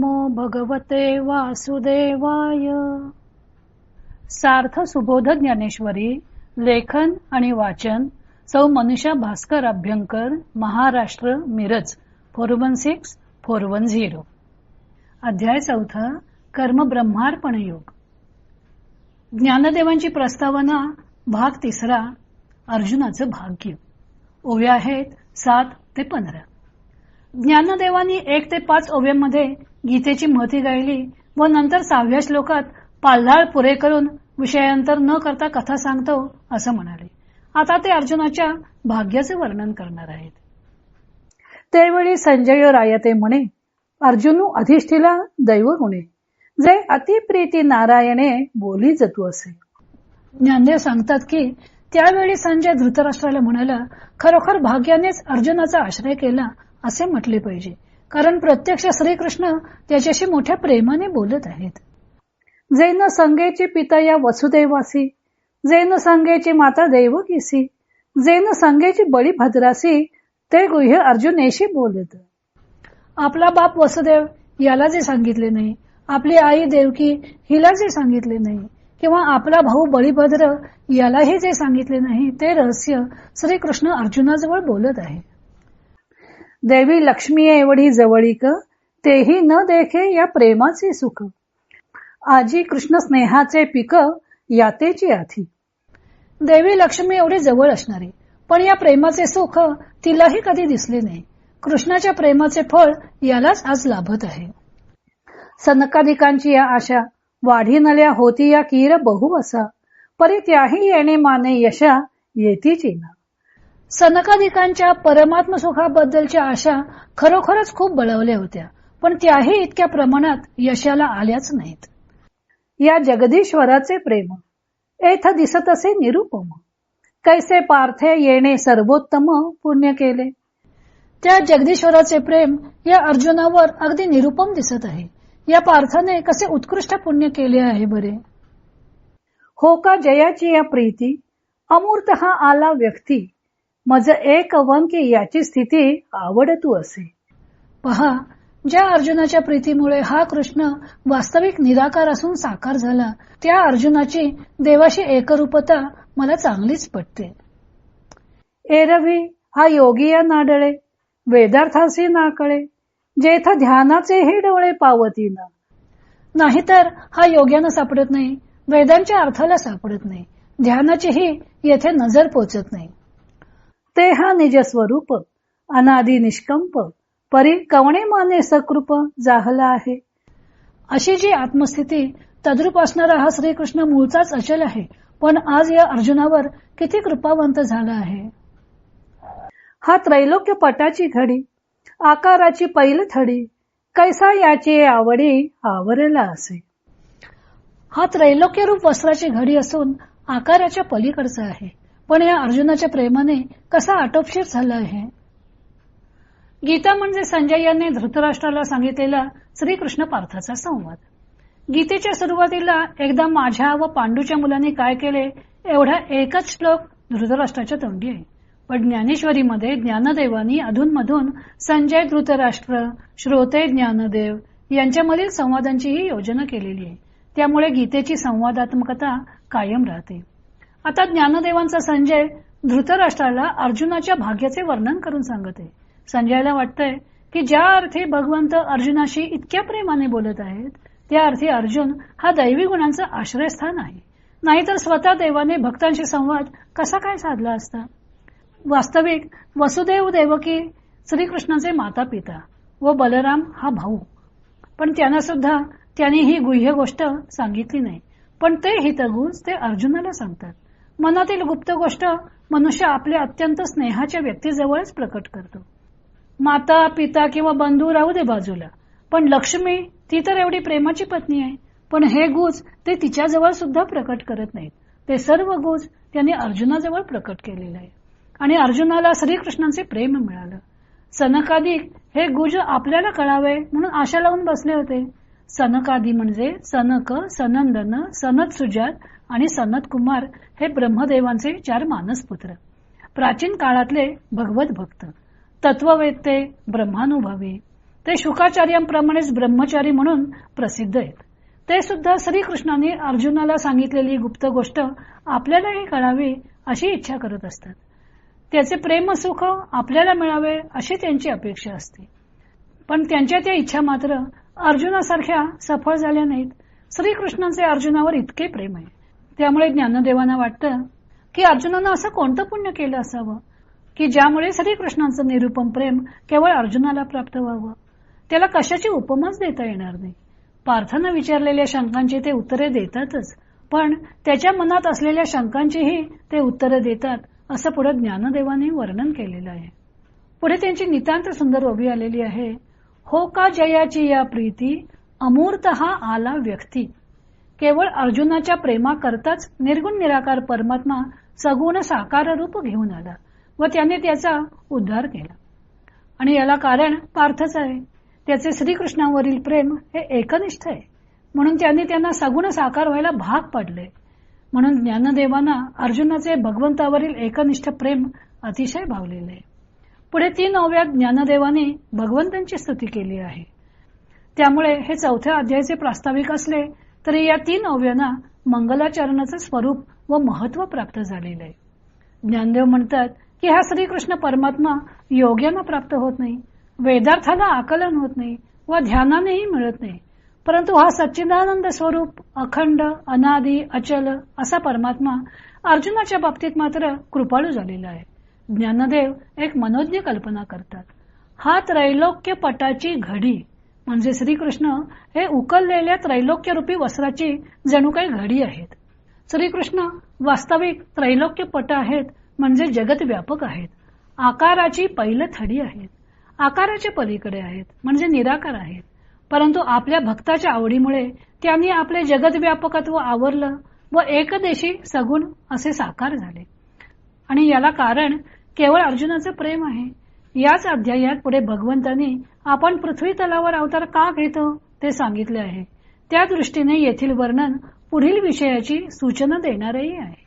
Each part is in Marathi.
नमो भगवते वासुदेवाय. सार्थ सुबोध ज्ञानेश्वरी. लेखन आणि वाचन सौ मनीषा भास्कर अभ्यंकर, महाराष्ट्र, मिरज 416410. अध्याय 4. कर्म ब्रह्मार्पण योग. ज्ञानदेवांची प्रस्तावना भाग 3. अर्जुनाचं भाग्य. ओव्या आहेत 7 ते 15. ज्ञानदेवांनी 1 ते 5 ओव्यांमध्ये गीतेची महती गायली व नंतर 6व्या श्लोकात पाल्हाळ पुरे करून विषयांतर न करता कथा सांगतो असं म्हणाले. आता ते अर्जुनाच्या भाग्याचे वर्णन करणार आहेत. त्यावेळी संजय रायते म्हणे, अर्जुनू अधिष्ठिला दैवगुणे, जे अतिप्रीती नारायणे बोली जतू असे. ज्ञानदेव सांगतात की त्यावेळी संजय धृतराष्ट्राला म्हणाला, खरोखर भाग्यानेच अर्जुनाचा आश्रय केला असे म्हटले पाहिजे, कारण प्रत्यक्ष श्रीकृष्ण त्याच्याशी मोठ्या प्रेमाने बोलत आहेत. जे न संगेचे पिता या वसुदेवासी, जे न संगेची माता देवकीसी, जे न संगेची बळी भद्रासी, ते गुह्य अर्जुनेशी बोलत. आपला बाप वसुदेव याला जे सांगितले नाही, आपली आई देवकी हिला जे सांगितले नाही, किंवा आपला भाऊ बळीभद्र यालाही जे सांगितले नाही, ते रहस्य श्रीकृष्ण अर्जुनाजवळ बोलत आहे. देवी लक्ष्मी एवढी जवळीक, तेही न देखे या प्रेमाचे सुख. आजी कृष्ण स्नेहाचे पीक, यातेची आधी. देवी लक्ष्मी एवढी जवळ असणारी, पण या प्रेमाचे सुख तिलाही कधी दिसले नाही. कृष्णाच्या प्रेमाचे फळ यालाच आज लाभत आहे. सनकादिकांची या आशा वाढी नल्या होती या कीर बहु असा, परी त्याही येणे माने यशा येतीची ना. सनकादिकांच्या परमात्म सुखाबद्दलच्या आशा खरोखरच खूप बळवल्या होत्या, पण त्याही इतक्या प्रमाणात यशाला आल्याच नाहीत. या जगदीश्वराचे प्रेम एथ दिसत असे निरुपम, कैसे पार्थे येणे सर्वोत्तम पुण्य केले. त्या जगदीश्वराचे प्रेम या अर्जुनावर अगदी निरुपम दिसत आहे. या पार्थाने कसे उत्कृष्ट पुण्य केले आहे बरे. हो का जयाची या प्रीती, अमूर्त हा आला व्यक्ती, मज एक वंकी याची स्थिती आवडतू असे. पहा, ज्या अर्जुनाच्या प्रीतीमुळे हा कृष्ण वास्तविक निराकार असून साकार झाला, त्या अर्जुनाची देवाशी एकरूपता मला चांगलीच पटते. एरवी हा योगिया नाडळे, वेदार्थासी नाकळे, जेथ ध्यानाचेही डोळे पावतीना. नाहीतर हा योग्यानं सापडत नाही, वेदांच्या अर्थाला सापडत नाही, ध्यानाचीही येथे नजर पोचत नाही. ते हा निज स्वरूप अनादि निष्कंप, परी कवणे माने सकृप जाहला आहे. अशी जी आत्मस्थिती तद्रूप असणारा हा श्रीकृष्ण मूळचाच अचल आहे, पण आज या अर्जुनावर किती कृपावंत झाला आहे. हा त्रैलोक्य पटाची घडी, आकाराची पैल थडी, कैसा याची आवडी आवरला असे. हा त्रैलोक्य रूप वस्त्राची घडी असून आकाराच्या पलीकडचा आहे, पण या अर्जुनाच्या प्रेमाने कसा आटोपशीर झाला आहे. गीता म्हणजे संजय यांनी धृतराष्ट्राला सांगितलेला श्रीकृष्ण पार्थाचा संवाद. गीतेच्या सुरुवातीला एकदा माझ्या व पांडूच्या मुलांनी काय केले एवढा एकच श्लोक धृतराष्ट्राच्या तोंडी आहे. पण ज्ञानेश्वरीमध्ये ज्ञानदेवांनी अधूनमधून संजय धृतराष्ट्र, श्रोते ज्ञानदेव यांच्यामधील संवादांचीही योजना केलेली आहे. त्यामुळे गीतेची संवादात्मकता कायम राहते. आता ज्ञानदेवांचा संजय धृतराष्ट्राला अर्जुनाच्या भाग्याचे वर्णन करून सांगत आहे. संजयला वाटतंय की ज्या अर्थी भगवंत अर्जुनाशी इतक्या प्रेमाने बोलत आहेत, त्या अर्थी अर्जुन हा दैवी गुणांचा आश्रयस्थान आहे. नाहीतर स्वतः देवाने भक्तांशी संवाद कसा काय साधला असता. वास्तविक वसुदेव देवकी श्रीकृष्णाचे माता पिता व बलराम हा भाऊ, पण त्यांना सुद्धा त्यांनी ही गुह्य गोष्ट सांगितली नाही. पण ते हितगुज ते अर्जुनाला सांगतात. मनातील गुप्त गोष्ट मनुष्य आपल्या अत्यंत स्नेहाच्या व्यक्तीजवळच प्रकट करतो. माता पिता किंवा बंधू राहू दे बाजूला, पण लक्ष्मी ती तर एवढी प्रेमाची पत्नी आहे, पण हे गुज ते तिच्याजवळ सुद्धा प्रकट करत नाहीत. ते सर्व गुज त्यांनी अर्जुनाजवळ प्रकट केलेले आहे. आणि अर्जुनाला श्रीकृष्णांचे प्रेम मिळालं. सनकादिक हे गुज आपल्याला कळावे म्हणून आशा लावून बसले होते. सनकादी म्हणजे सनक, सनंदन, सनत सुजात आणि सनत कुमार हे ब्रह्मदेवांचे 4 मानसपुत्र. प्राचीन काळातले भगवत भक्त, तत्ववेत्ते, ब्रह्मानुभवी, ते शुकाचार्यांप्रमाणेच ब्रह्मचारी म्हणून प्रसिद्ध आहेत. ते सुद्धा श्रीकृष्णांनी अर्जुनाला सांगितलेली गुप्त गोष्ट आपल्यालाही कळावी अशी इच्छा करत असतात. त्याचे प्रेमसुख आपल्याला मिळावे अशी त्यांची अपेक्षा असते. पण त्यांच्या त्या इच्छा मात्र अर्जुनासारख्या सफळ झाल्या नाहीत. श्रीकृष्णांचे अर्जुनावर इतके प्रेम आहे. त्यामुळे ज्ञानदेवांना वाटतं की अर्जुनानं असं कोणतं पुण्य केलं असावं की ज्यामुळे श्रीकृष्णांचं निरुपम प्रेम केवळ अर्जुनाला प्राप्त व्हावं. त्याला कशाची उपमाच देता येणार नाही. पार्थानं विचारलेल्या शंकांची ते उत्तरे देतातच, पण त्याच्या मनात असलेल्या शंकांचीही ते उत्तरे देतात असं पुढे ज्ञानदेवांनी वर्णन केलेलं आहे. पुढे त्यांची नितांत सुंदर ओवी आलेली आहे. हो का जयाची या प्रीती अमूर्त हा आला व्यक्ती. केवळ अर्जुनाच्या प्रेमाकरताच निर्गुण निराकार परमात्मा सगुण साकार रूप घेऊन आला व त्याने त्याचा उद्धार केला. आणि याला कारण पार्थच आहे. त्याचे श्रीकृष्णावरील प्रेम हे एकनिष्ठ आहे, म्हणून त्यांनी त्यांना सगुण साकार व्हायला भाग पाडले. म्हणून ज्ञानदेवांना अर्जुनाचे भगवंतावरील एकनिष्ठ प्रेम अतिशय भावलेले आहे. पुढे 3 ओव्यात ज्ञानदेवाने भगवंतांची स्तुती केली आहे. त्यामुळे हे 4थ्या अध्यायाचे प्रास्ताविक असले तरी या 3 ओव्यांना मंगलाचरणाचं स्वरूप व महत्व प्राप्त झालेलं आहे. ज्ञानदेव म्हणतात की हा श्रीकृष्ण परमात्मा योग्यानं प्राप्त होत नाही, वेदार्थाला आकलन होत नाही व ध्यानानेही मिळत नाही, परंतु हा सच्चिदानंद स्वरूप अखंड अनादी अचल असा परमात्मा अर्जुनाच्या बाबतीत मात्र कृपाळू झालेला आहे. ज्ञानदेव एक मनोज्ञ कल्पना करतात. हा त्रैलोक्य पटाची घडी म्हणजे श्रीकृष्ण हे उकललेल्या त्रैलोक्यरूपी वस्त्राची जणू काही घडी आहेत. श्रीकृष्ण वास्तविक त्रैलोक्य पट आहेत म्हणजे जगत व्यापक आहेत. आकाराची पैलथडी आहेत. आकाराच्या पलीकडे आहेत म्हणजे निराकार आहेत, परंतु आपल्या भक्ताच्या आवडीमुळे त्यांनी आपले जगत व्यापकत्व आवरलं व एकदेशी सगुण असे साकार झाले. आणि याला कारण केवळ अर्जुनाचं प्रेम आहे. याच अध्यायात पुढे भगवंतांनी आपण पृथ्वी तलावर अवतार का घेतो ते सांगितले आहे. त्या दृष्टीने येथील वर्णन पुढील विषयाची सूचना देणारेही आहे.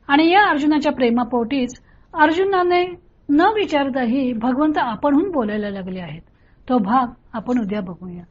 आणि या अर्जुनाच्या प्रेमापोटीच अर्जुनाने न विचारताही भगवंत आपणहून बोलायला लागले आहेत. तो भाग आपण उद्या बघूया.